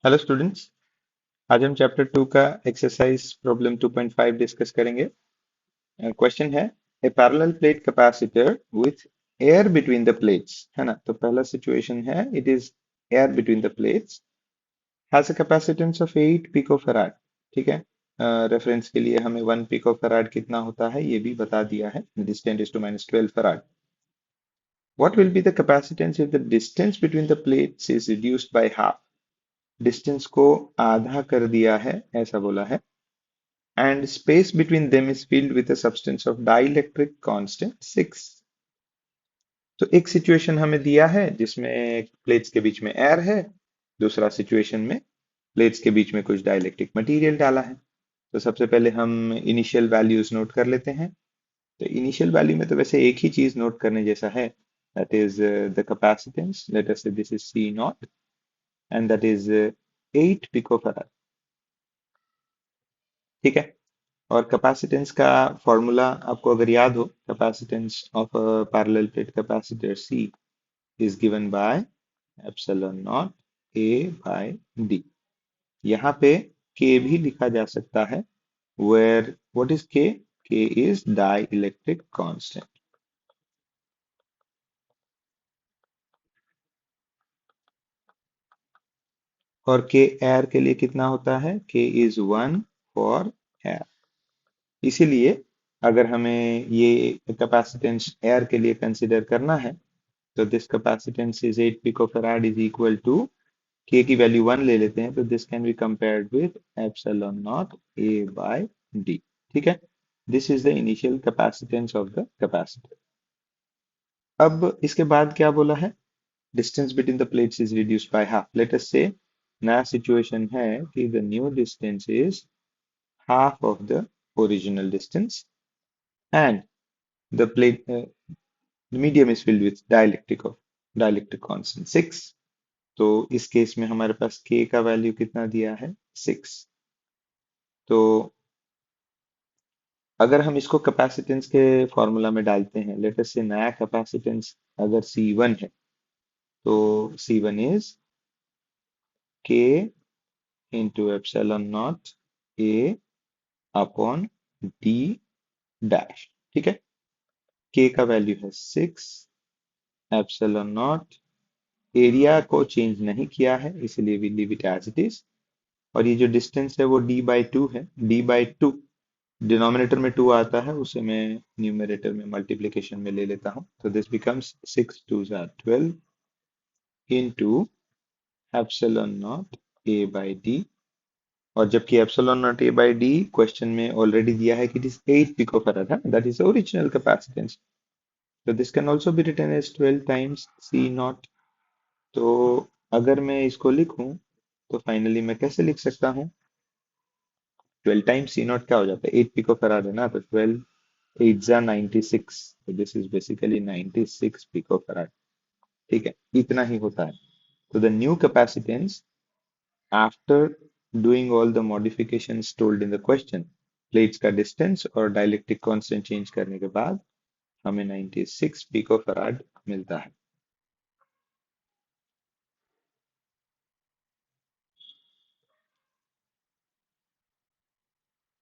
Hello students. आज हम chapter 2 का एक्सरसाइज प्रॉब्लम 2.5 डिस्कस करेंगे। क्वेश्चन है a parallel plate capacitor with air between the plates, है ना। तो पहला सिचुएशन है it is air between the plates has a capacitance of 8 picofarad. ठीक है। रेफरेंस के लिए हमें 1 पिकोफैराड कितना होता है ये भी बता दिया है, this 10⁻12 farad. What will be the capacitance if the distance between the plates is reduced by half? Distance को आधा कर दिया है ऐसा बोला है। And space between them is filled with a substance of dielectric constant 6। तो एक सिचुएशन हमें दिया है जिसमें प्लेट्स के बीच में एयर है, दूसरा सिचुएशन में प्लेट्स के बीच में कुछ डाइलेक्ट्रिक मटेरियल डाला है। तो सबसे पहले हम इनिशियल वैल्यूज नोट कर लेते हैं। तो इनिशियल वैल्यू में तो वैसे एक ही चीज नोट करने जैसा है, that is the capacitance. Let us say this is C naught and that is 8 picofarad. ठीक है। और कैपेसिटेंस का फॉर्मूला आपको अगर याद हो, capacitance of a parallel plate capacitor C is given by epsilon naught A by d. यहाँ पे के भी लिखा जा सकता है, वेयर व्हाट इज के? के इज डाई इलेक्ट्रिक कांस्टेंट। और के एयर के लिए कितना होता है? के इज 1 फॉर एयर। इसीलिए अगर हमें ये कैपेसिटेंस एयर के लिए कंसिडर करना है तो this capacitance is 8 picofarad is equal to k की वैल्यू 1 ले लेते हैं, तो this can be compared with epsilon naught A by d. ठीक है। This is the initial capacitance of the capacitor. अब इसके बाद क्या बोला है? Distance between the plates is reduced by half. Let us say नया सिचुएशन है कि the new distance is half of the original distance and the plate medium is filled with dielectric constant 6। तो इस केस में हमारे पास k का value कितना दिया है? 6। तो अगर हम इसको कैपेसिटेंस के फॉर्मूला में डालते हैं, लेट अस से नया कैपेसिटेंस अगर C1 है तो C1 is k into epsilon naught a upon d dash. ठीक है। k का वैल्यू है 6, एप्सिलॉन नॉट, एरिया को चेंज नहीं किया है इसलिए we leave it as it is. और ये जो डिस्टेंस है वो d/2 है। d/2 डिनोमिनेटर में 2 आता है, उसे मैं न्यूमरेटर में मल्टीप्लिकेशन में ले लेता हूं, तो this becomes 6 2 12 into epsilon naught A by d. और जबकि epsilon naught A by d question में ऑलरेडी दिया है कि इट इज 8 पिकोफैराड है, दैट इज ओरिजिनल कैपेसिटेंस। तो this can also be written as 12 times C naught. तो अगर मैं इसको लिखूं तो फाइनली मैं कैसे लिख सकता हूँ? 12 टाइम्स सी नॉट क्या हो जाता है? 8 पिकोफैराड है ना, तो 12 8 जा 96, तो दिस इज बेसिकली 96 पिकोफैराड। ठीक है, इतना ही होता है। तो the new capacitance after doing all the modifications told in the question, plates का डिस्टेंस और डाइलेक्ट्रिक कांस्टेंट चेंज करने के बाद हमें 96 पिकोफैराड मिलता है।